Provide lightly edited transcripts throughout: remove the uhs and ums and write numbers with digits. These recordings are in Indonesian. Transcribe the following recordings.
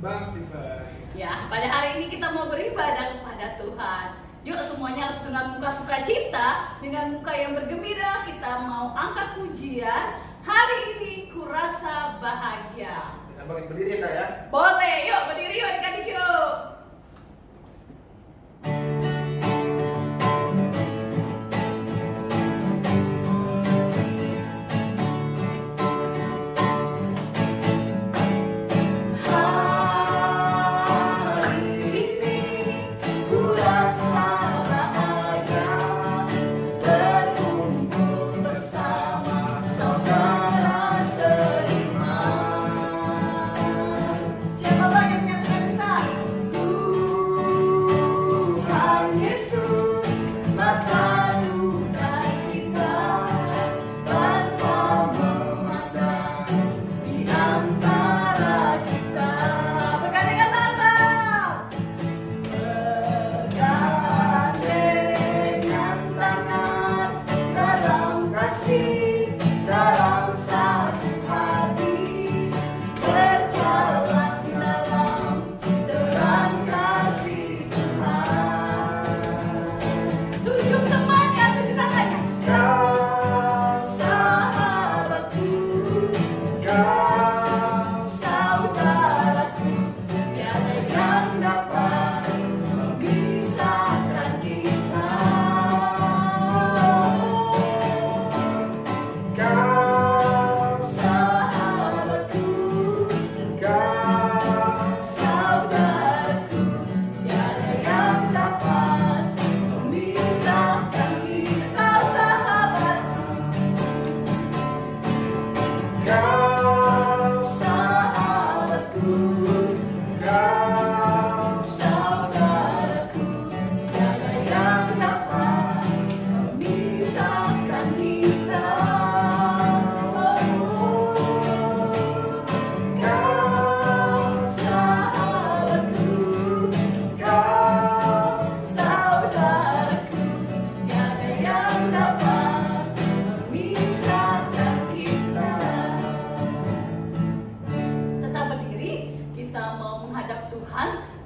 Bang Steven. Ya, pada hari ini kita mau beribadah kepada Tuhan. Yuk semuanya harus dengan muka sukacita, dengan muka yang bergembira. Kita mau angkat pujian. Hari ini kurasa bahagia. Kita bangkit berdiri ya Kak ya. Boleh, yuk berdiri yuk adik-adik yuk.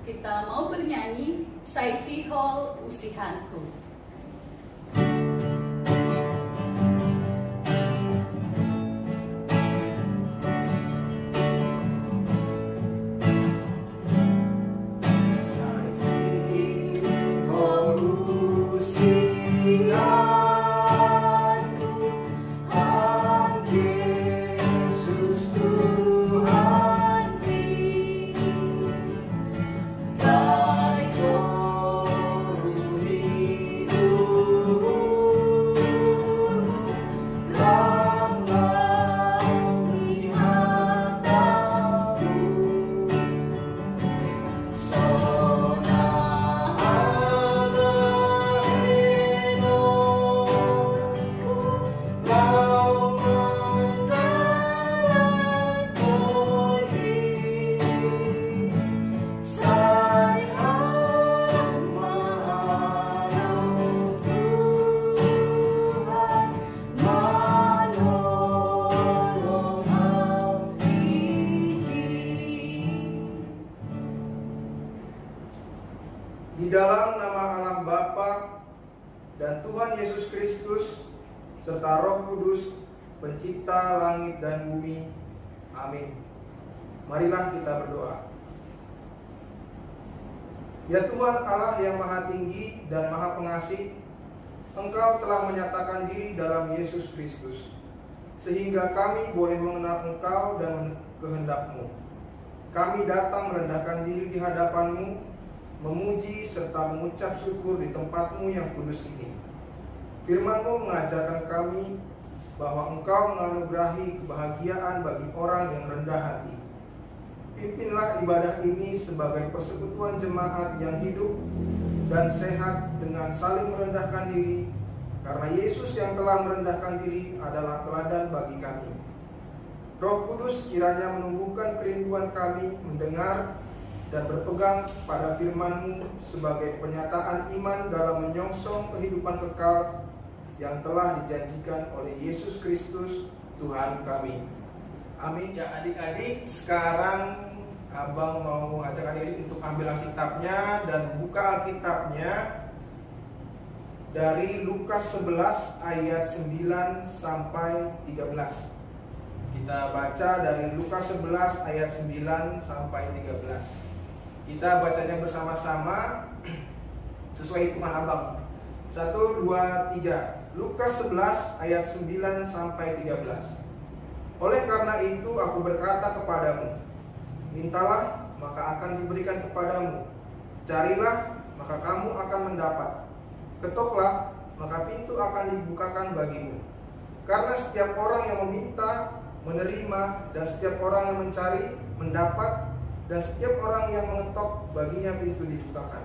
Kita mau bernyanyi Saisi Hol Usihanku. Di dalam nama Allah Bapa dan Tuhan Yesus Kristus serta Roh Kudus, Pencipta langit dan bumi. Amin. Marilah kita berdoa. Ya Tuhan Allah yang Maha Tinggi dan Maha Pengasih, Engkau telah menyatakan diri dalam Yesus Kristus, sehingga kami boleh mengenal Engkau dan kehendak-Mu. Kami datang merendahkan diri di hadapan-Mu, memuji serta mengucap syukur di tempat-Mu yang kudus ini. Firman-Mu mengajarkan kami bahwa Engkau menganugerahi kebahagiaan bagi orang yang rendah hati. Pimpinlah ibadah ini sebagai persekutuan jemaat yang hidup dan sehat dengan saling merendahkan diri, karena Yesus yang telah merendahkan diri adalah teladan bagi kami. Roh Kudus kiranya menumbuhkan kerinduan kami mendengar dan berpegang pada firman-Mu sebagai penyataan iman dalam menyongsong kehidupan kekal yang telah dijanjikan oleh Yesus Kristus Tuhan kami. Amin. Ya adik-adik, sekarang Abang mau ajak adik-adik untuk ambil Alkitabnya dan buka Alkitabnya dari Lukas 11 ayat 9 sampai 13. Kita baca dari Lukas 11 ayat 9 sampai 13. Kita bacanya bersama-sama sesuai hitungan abang. 1, 2, 3. Lukas 11 ayat 9 sampai 13. Oleh karena itu aku berkata kepadamu, mintalah maka akan diberikan kepadamu, carilah maka kamu akan mendapat, ketoklah maka pintu akan dibukakan bagimu. Karena setiap orang yang meminta menerima, dan setiap orang yang mencari mendapat, dan setiap orang yang mengetok baginya pintu dibukakan.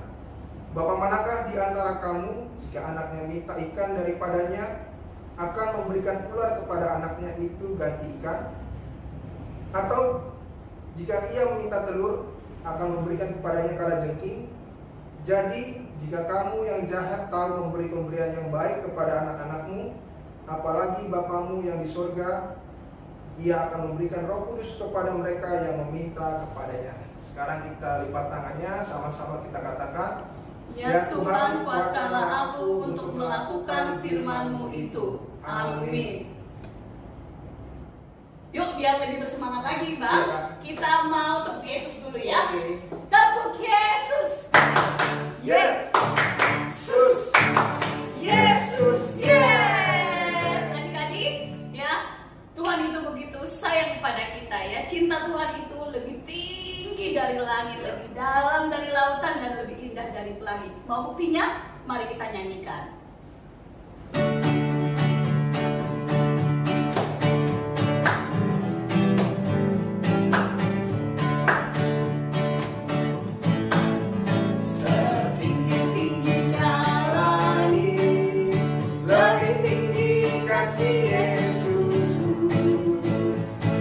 Bapa manakah di antara kamu jika anaknya minta ikan daripadanya akan memberikan ular kepada anaknya itu ganti ikan? Atau jika ia meminta telur akan memberikan kepadanya kalajengking? Jadi jika kamu yang jahat tahu memberi pemberian yang baik kepada anak-anakmu, apalagi Bapamu yang di surga, ia akan memberikan Roh Kudus kepada mereka yang meminta kepadanya. Sekarang kita lipat tangannya, sama-sama kita katakan, Ya Tuhan, kuatkanlah aku untuk melakukan firman-Mu itu. Amin. Yuk, biar lebih bersemangat lagi, Bang. Ya. Kita mau tepuk Yesus dulu ya. Oke. Tepuk Yesus. Yes. Yesus. Yesus. Yes. Adik-adik, ya. Tuhan itu begitu sayang kepada kita ya. Cinta Tuhan itu lebih tinggi dari langit, lebih dalam dari lautan, dan lebih indah dari pelangi. Mau buktinya? Mari kita nyanyikan.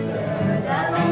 Sedalam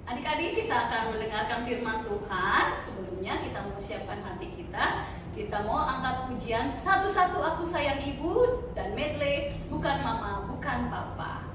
Adik-adik, kita akan mendengarkan firman Tuhan. Sebelumnya kita mau siapkan hati kita. Kita mau angkat pujian Satu-Satu Aku Sayang Ibu dan medley Bukan Mama, Bukan Papa.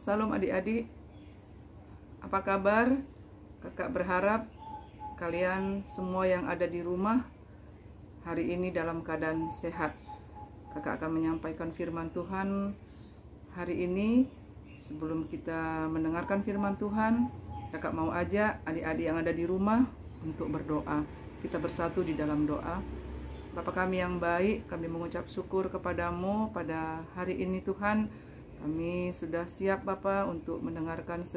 Salam adik-adik, apa kabar? Kakak berharap kalian semua yang ada di rumah hari ini dalam keadaan sehat. Kakak akan menyampaikan firman Tuhan hari ini. Sebelum kita mendengarkan firman Tuhan, kakak mau ajak adik-adik yang ada di rumah untuk berdoa. Kita bersatu di dalam doa. Bapa kami yang baik, kami mengucap syukur kepadamu pada hari ini Tuhan. Kami sudah siap Bapa untuk mendengarkan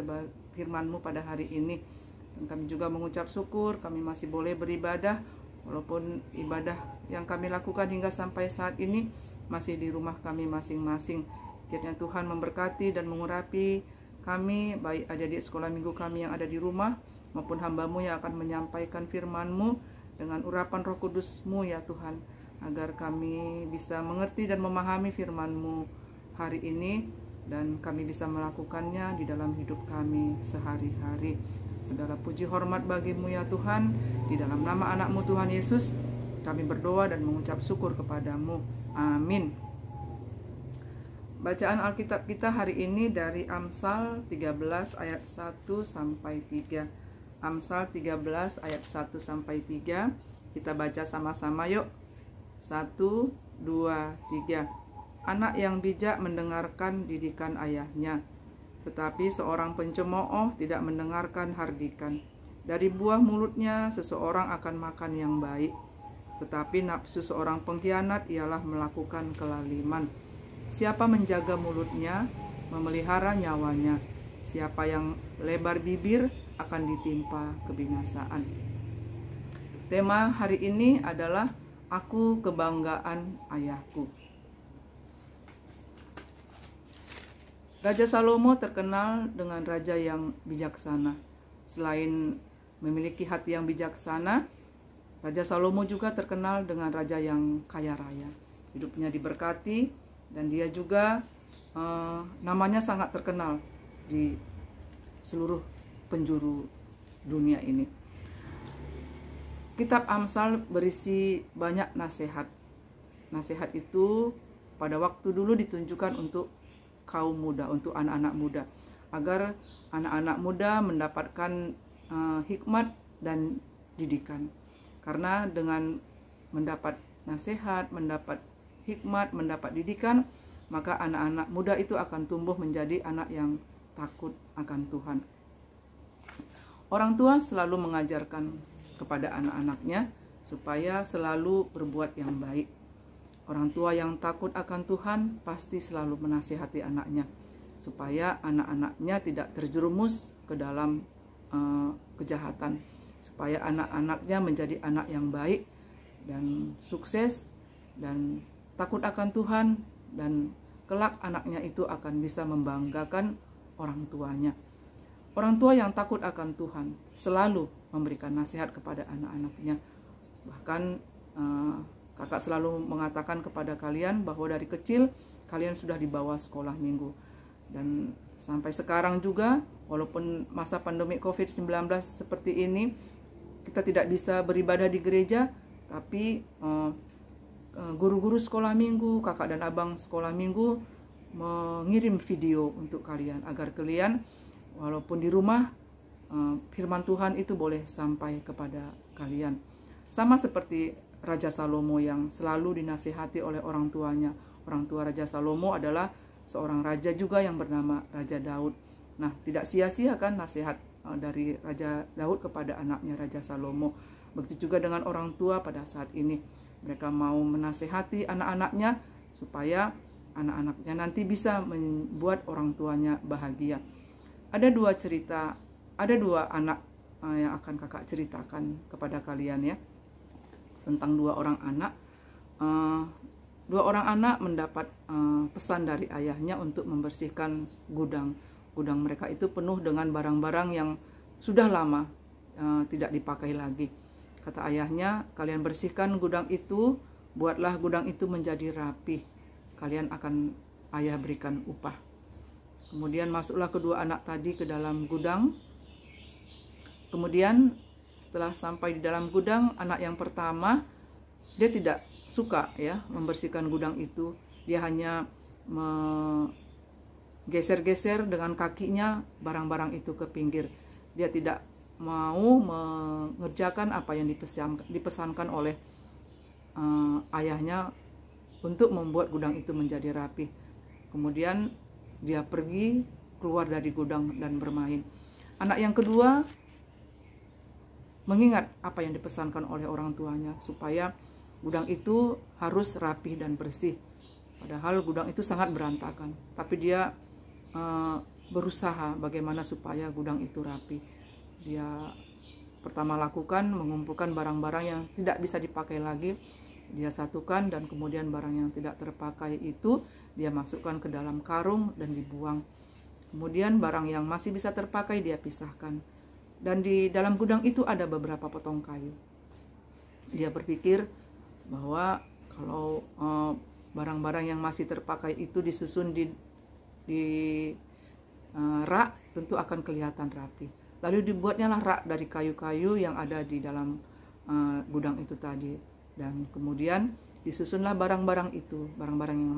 firman-Mu pada hari ini. Dan kami juga mengucap syukur kami masih boleh beribadah, walaupun ibadah yang kami lakukan hingga sampai saat ini masih di rumah kami masing-masing. Kiranya Tuhan memberkati dan mengurapi kami, baik adik-adik sekolah minggu kami yang ada di rumah, maupun hamba-Mu yang akan menyampaikan firman-Mu dengan urapan Roh Kudus-Mu ya Tuhan, agar kami bisa mengerti dan memahami firman-Mu hari ini, dan kami bisa melakukannya di dalam hidup kami sehari-hari. Segala puji hormat bagi-Mu ya Tuhan, di dalam nama anak-Mu Tuhan Yesus kami berdoa dan mengucap syukur kepadamu. Amin. Bacaan Alkitab kita hari ini dari Amsal 13 ayat 1 sampai 3. Amsal 13 ayat 1 sampai 3. Kita baca sama-sama yuk. 1, 2, 3. Anak yang bijak mendengarkan didikan ayahnya, tetapi seorang pencemooh tidak mendengarkan hardikan. Dari buah mulutnya seseorang akan makan yang baik, tetapi nafsu seorang pengkhianat ialah melakukan kelaliman. Siapa menjaga mulutnya, memelihara nyawanya. Siapa yang lebar bibir akan ditimpa kebinasaan. Tema hari ini adalah Aku Kebanggaan Ayahku. Raja Salomo terkenal dengan raja yang bijaksana. Selain memiliki hati yang bijaksana, Raja Salomo juga terkenal dengan raja yang kaya raya. Hidupnya diberkati dan dia juga namanya sangat terkenal di seluruh penjuru dunia ini. Kitab Amsal berisi banyak nasihat. Nasihat itu pada waktu dulu ditunjukkan untuk kaum muda, untuk anak-anak muda, agar anak-anak muda mendapatkan hikmat dan didikan. Karena dengan mendapat nasihat, mendapat hikmat, mendapat didikan, maka anak-anak muda itu akan tumbuh menjadi anak yang takut akan Tuhan. Orang tua selalu mengajarkan kepada anak-anaknya supaya selalu berbuat yang baik. Orang tua yang takut akan Tuhan pasti selalu menasihati anaknya supaya anak-anaknya tidak terjerumus ke dalam kejahatan, supaya anak-anaknya menjadi anak yang baik dan sukses dan takut akan Tuhan, dan kelak anaknya itu akan bisa membanggakan orang tuanya. Orang tua yang takut akan Tuhan selalu memberikan nasihat kepada anak-anaknya. Bahkan kakak selalu mengatakan kepada kalian bahwa dari kecil kalian sudah dibawa sekolah minggu. Dan sampai sekarang juga Walaupun masa pandemi COVID-19 seperti ini, kita tidak bisa beribadah di gereja, tapi guru-guru sekolah minggu, kakak dan abang sekolah minggu mengirim video untuk kalian, agar kalian walaupun di rumah, firman Tuhan itu boleh sampai kepada kalian. Sama seperti Raja Salomo yang selalu dinasihati oleh orang tuanya. Orang tua Raja Salomo adalah seorang raja juga yang bernama Raja Daud. Nah, tidak sia-sia kan nasihat dari Raja Daud kepada anaknya Raja Salomo. Begitu juga dengan orang tua pada saat ini. Mereka mau menasihati anak-anaknya supaya anak-anaknya nanti bisa membuat orang tuanya bahagia. Ada dua cerita, ada dua anak yang akan kakak ceritakan kepada kalian ya. Tentang dua orang anak. Dua orang anak mendapat pesan dari ayahnya untuk membersihkan gudang. Gudang mereka itu penuh dengan barang-barang yang sudah lama tidak dipakai lagi. Kata ayahnya, kalian bersihkan gudang itu, buatlah gudang itu menjadi rapi. Kalian akan ayah berikan upah. Kemudian masuklah kedua anak tadi ke dalam gudang. Kemudian setelah sampai di dalam gudang, anak yang pertama dia tidak suka ya membersihkan gudang itu. Dia hanya geser-geser dengan kakinya barang-barang itu ke pinggir. Dia tidak mau mengerjakan apa yang dipesankan oleh ayahnya untuk membuat gudang itu menjadi rapi. Kemudian dia pergi keluar dari gudang dan bermain. Anak yang kedua mengingat apa yang dipesankan oleh orang tuanya supaya gudang itu harus rapi dan bersih. Padahal gudang itu sangat berantakan, tapi dia berusaha bagaimana supaya gudang itu rapi. Dia pertama lakukan mengumpulkan barang-barang yang tidak bisa dipakai lagi. Dia satukan dan kemudian barang yang tidak terpakai itu dia masukkan ke dalam karung dan dibuang. Kemudian barang yang masih bisa terpakai dia pisahkan. Dan di dalam gudang itu ada beberapa potong kayu. Dia berpikir bahwa kalau barang-barang yang masih terpakai itu disusun di rak, tentu akan kelihatan rapi. Lalu dibuatnya lah rak dari kayu-kayu yang ada di dalam gudang itu tadi. Dan kemudian disusunlah barang-barang itu, barang-barang yang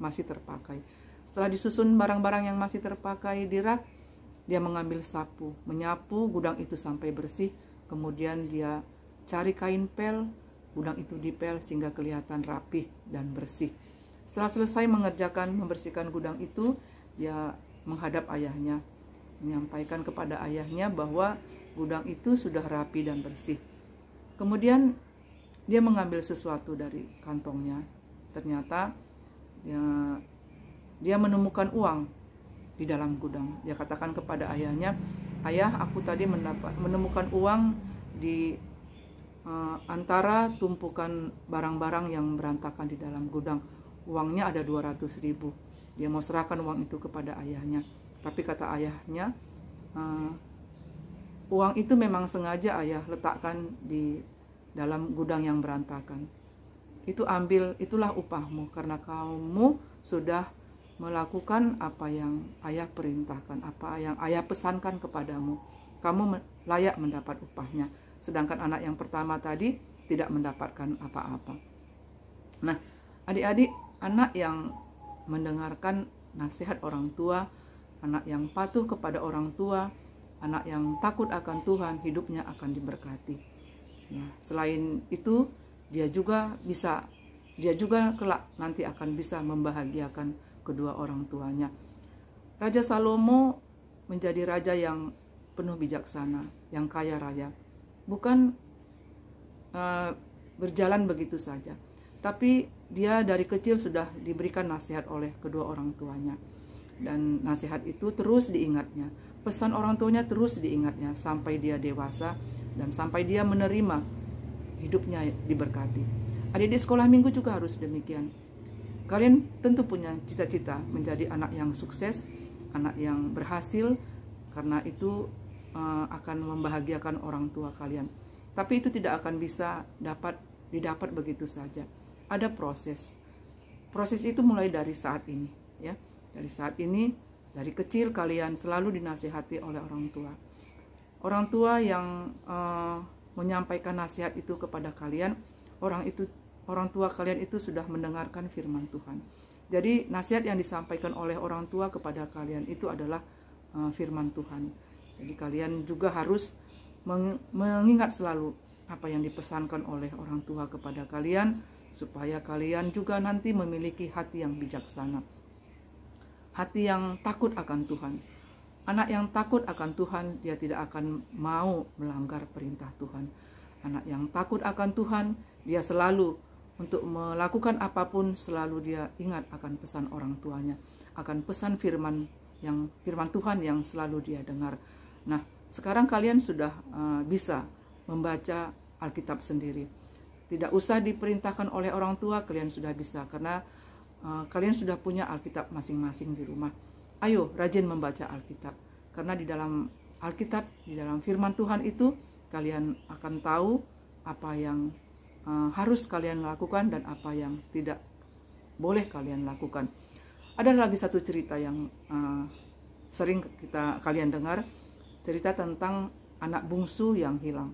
masih terpakai. Setelah disusun barang-barang yang masih terpakai di rak, dia mengambil sapu, menyapu gudang itu sampai bersih. Kemudian dia cari kain pel, gudang itu dipel sehingga kelihatan rapih dan bersih. Setelah selesai membersihkan gudang itu, dia menghadap ayahnya, menyampaikan kepada ayahnya bahwa gudang itu sudah rapi dan bersih. Kemudian dia mengambil sesuatu dari kantongnya. Ternyata dia menemukan uang di dalam gudang. Dia katakan kepada ayahnya, "Ayah, aku tadi menemukan uang di antara tumpukan barang-barang yang berantakan di dalam gudang. Uangnya ada 200.000. Dia mau serahkan uang itu kepada ayahnya. Tapi kata ayahnya, uang itu memang sengaja ayah letakkan di dalam gudang yang berantakan. Itu ambil, itulah upahmu karena kamu sudah melakukan apa yang ayah perintahkan, apa yang ayah pesankan kepadamu. Kamu layak mendapat upahnya." Sedangkan anak yang pertama tadi tidak mendapatkan apa-apa. Nah, adik-adik, anak yang mendengarkan nasihat orang tua, anak yang patuh kepada orang tua, anak yang takut akan Tuhan, hidupnya akan diberkati. Nah, selain itu, dia juga kelak nanti akan bisa membahagiakan kedua orang tuanya. Raja Salomo menjadi raja yang penuh bijaksana, yang kaya raya. Bukan berjalan begitu saja, tapi dia dari kecil sudah diberikan nasihat oleh kedua orang tuanya. Dan nasihat itu terus diingatnya, pesan orang tuanya terus diingatnya sampai dia dewasa dan sampai dia menerima hidupnya diberkati. Adik di sekolah minggu juga harus demikian. Kalian tentu punya cita-cita menjadi anak yang sukses, anak yang berhasil, karena itu akan membahagiakan orang tua kalian. Tapi itu tidak akan bisa didapat begitu saja. Ada proses. Proses itu mulai dari saat ini, ya. Dari saat ini Dari kecil kalian selalu dinasihati oleh orang tua. Orang tua yang menyampaikan nasihat itu kepada kalian, orang tua kalian itu sudah mendengarkan firman Tuhan. Jadi nasihat yang disampaikan oleh orang tua kepada kalian itu adalah firman Tuhan. Jadi kalian juga harus mengingat selalu apa yang dipesankan oleh orang tua kepada kalian, supaya kalian juga nanti memiliki hati yang bijaksana, hati yang takut akan Tuhan. Anak yang takut akan Tuhan, dia tidak akan mau melanggar perintah Tuhan. Anak yang takut akan Tuhan, dia selalu untuk melakukan apapun, selalu dia ingat akan pesan orang tuanya, akan pesan firman Tuhan yang selalu dia dengar. Nah, sekarang kalian sudah bisa membaca Alkitab sendiri. Tidak usah diperintahkan oleh orang tua, kalian sudah bisa, karena kalian sudah punya Alkitab masing-masing di rumah. Ayo rajin membaca Alkitab, karena di dalam Alkitab, di dalam firman Tuhan itu, kalian akan tahu apa yang harus kalian lakukan dan apa yang tidak boleh kalian lakukan. Ada lagi satu cerita yang sering kalian dengar, cerita tentang anak bungsu yang hilang.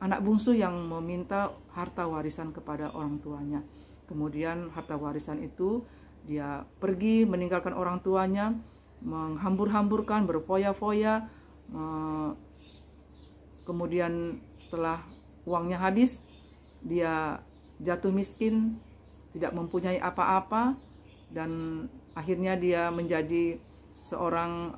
Anak bungsu yang meminta harta warisan kepada orang tuanya. Kemudian harta warisan itu dia pergi meninggalkan orang tuanya, menghambur-hamburkan, berfoya-foya. Kemudian setelah uangnya habis, dia jatuh miskin, tidak mempunyai apa-apa, dan akhirnya dia menjadi seorang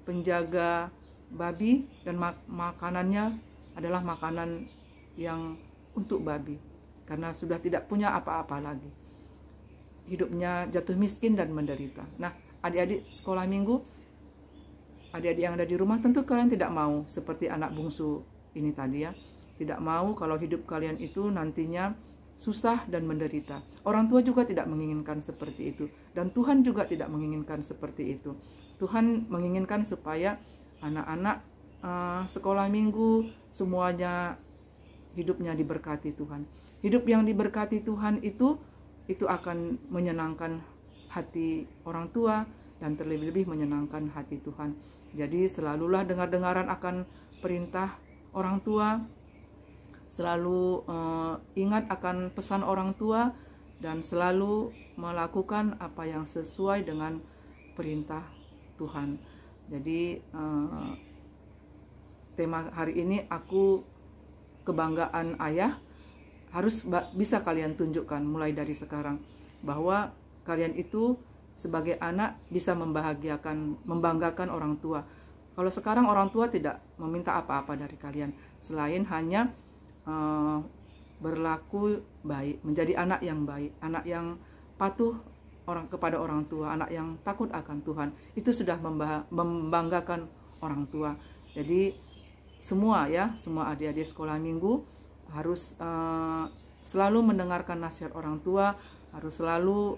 penjaga babi, dan makanannya adalah makanan yang untuk babi, karena sudah tidak punya apa-apa lagi. Hidupnya jatuh miskin dan menderita. Nah, adik-adik sekolah minggu, adik-adik yang ada di rumah, tentu kalian tidak mau seperti anak bungsu ini tadi ya. Tidak mau kalau hidup kalian itu nantinya susah dan menderita. Orang tua juga tidak menginginkan seperti itu. Dan Tuhan juga tidak menginginkan seperti itu. Tuhan menginginkan supaya anak-anak sekolah minggu semuanya hidupnya diberkati Tuhan. Hidup yang diberkati Tuhan itu akan menyenangkan hati orang tua dan terlebih-lebih menyenangkan hati Tuhan. Jadi selalulah dengar-dengaran akan perintah orang tua, selalu ingat akan pesan orang tua, dan selalu melakukan apa yang sesuai dengan perintah Tuhan. Jadi tema hari ini aku kebanggaan ayah, harus bisa kalian tunjukkan mulai dari sekarang bahwa kalian itu sebagai anak bisa membanggakan orang tua. Kalau sekarang orang tua tidak meminta apa-apa dari kalian selain hanya berlaku baik, menjadi anak yang baik, anak yang patuh kepada orang tua, anak yang takut akan Tuhan. Itu sudah membanggakan orang tua. Jadi semua adik-adik sekolah minggu harus selalu mendengarkan nasihat orang tua, harus selalu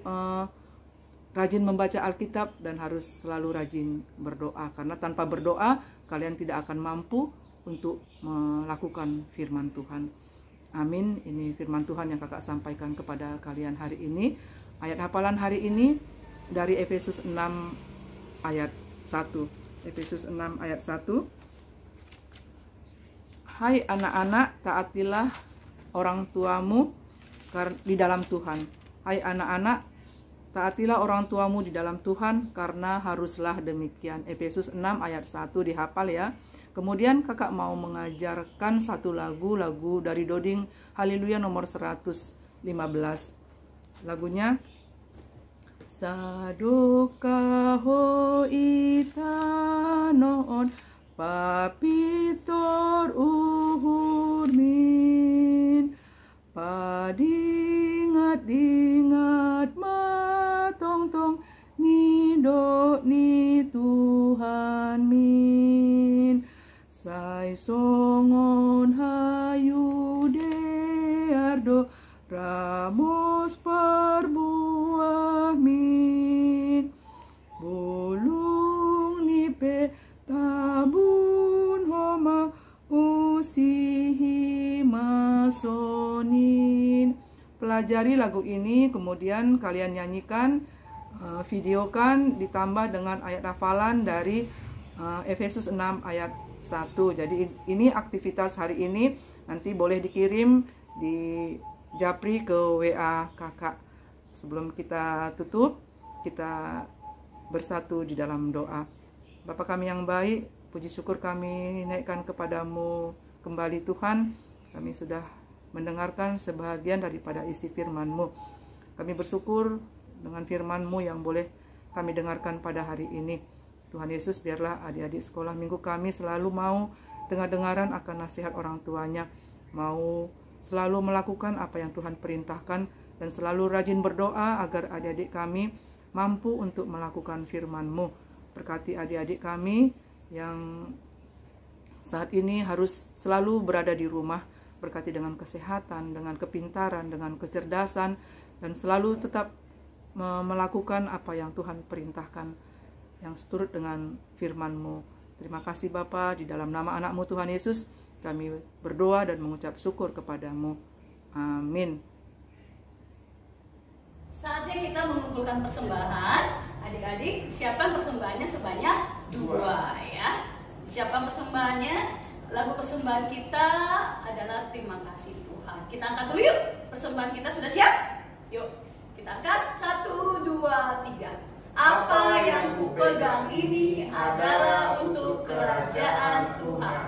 rajin membaca Alkitab, dan harus selalu rajin berdoa, karena tanpa berdoa kalian tidak akan mampu untuk melakukan firman Tuhan. Amin. Ini firman Tuhan yang kakak sampaikan kepada kalian hari ini. Ayat hafalan hari ini dari Efesus 6 ayat 1. Efesus 6 ayat 1. Hai anak-anak, taatilah orang tuamu di dalam Tuhan. Hai anak-anak, taatilah orang tuamu di dalam Tuhan, karena haruslah demikian. Efesus 6 ayat 1 dihafal ya. Kemudian kakak mau mengajarkan satu lagu dari Doding Haleluya nomor 115. Lagunya Sadoka ho itanon papitor uhur min padingat matong-tong nido ni Tuhan min sai songon hayu deardo ramos parbuah min bulung nipe tabun homa usihi masonin. Pelajari lagu ini, kemudian kalian nyanyikan videokan ditambah dengan ayat hafalan dari Efesus 6 ayat 1. Jadi ini aktivitas hari ini, nanti boleh dikirim di Japri ke WA kakak. Sebelum kita tutup, kita bersatu di dalam doa. Bapa kami yang baik, puji syukur kami naikkan kepadamu kembali Tuhan. Kami sudah mendengarkan sebahagian daripada isi firman-Mu. Kami bersyukur dengan firman-Mu yang boleh kami dengarkan pada hari ini. Tuhan Yesus, biarlah adik-adik sekolah minggu kami selalu mau dengar-dengaran akan nasihat orang tuanya, mau selalu melakukan apa yang Tuhan perintahkan, dan selalu rajin berdoa agar adik-adik kami mampu untuk melakukan firman-Mu. Berkati adik-adik kami yang saat ini harus selalu berada di rumah, berkati dengan kesehatan, dengan kepintaran, dengan kecerdasan, dan selalu tetap melakukan apa yang Tuhan perintahkan, yang seturut dengan firman-Mu. Terima kasih Bapa, di dalam nama anak-Mu Tuhan Yesus, kami berdoa dan mengucap syukur kepadamu. Amin. Saatnya kita mengumpulkan persembahan. Adik-adik, siapkan persembahannya sebanyak 2 ya. Siapkan persembahannya. Lagu persembahan kita adalah Terima Kasih Tuhan. Kita angkat dulu yuk. Persembahan kita sudah siap? Yuk, kita angkat. 1, 2, 3. Apa yang kupegang ini adalah untuk kerajaan Tuhan.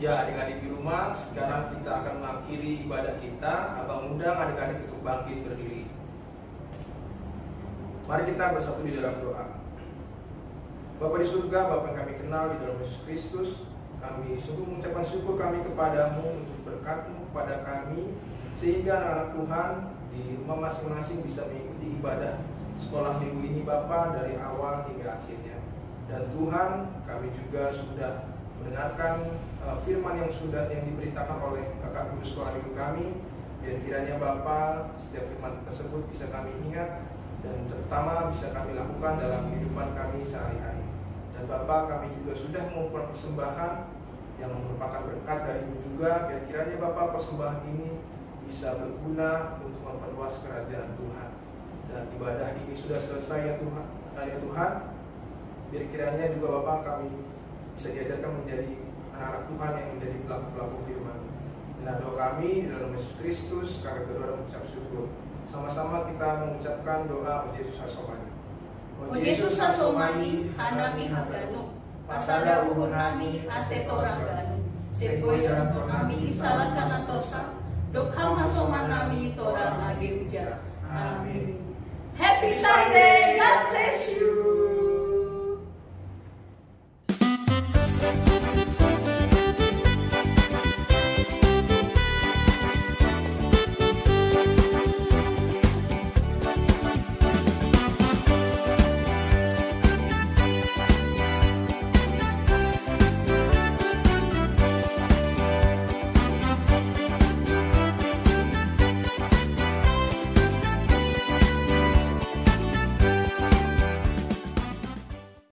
Ya, adik-adik di rumah, sekarang kita akan mengakhiri ibadah kita. Abang undang adik-adik untuk bangkit berdiri. Mari kita bersatu di dalam doa. Bapa di surga, Bapa yang kami kenal di dalam Yesus Kristus, kami sungguh mengucapkan syukur kami kepadamu untuk berkat-Mu kepada kami, sehingga anak-anak Tuhan di rumah masing-masing bisa mengikuti ibadah sekolah minggu ini Bapa dari awal hingga akhirnya. Dan Tuhan, kami juga sudah mendengarkan firman yang diberitakan oleh kakak guru sekolah minggu kami. Dan kiranya Bapa, setiap firman tersebut bisa kami ingat dan terutama bisa kami lakukan dalam kehidupan kami sehari-hari. Dan Bapa, kami juga sudah mengumpulkan persembahan yang merupakan berkat dari-Mu juga. Biar kiranya Bapa, persembahan ini bisa berguna untuk memperluas kerajaan Tuhan. Dan ibadah ini sudah selesai ya Tuhan. Biar kiranya juga Bapa, kami bisa diajarkan menjadi anak-anak Tuhan yang menjadi pelaku-pelaku firman. Dan doa kami di dalam Yesus Kristus, kami berdoa dan mengucap syukur. Sama-sama kita mengucapkan doa O Yesus Hasomani. O Yesus Hasomani, hanami haganu, pasada uhur nami asetorang ganu, sepoy rantor nami salakan atosa, dokham hasoman nami torang age ujar. Amin. Happy Sunday!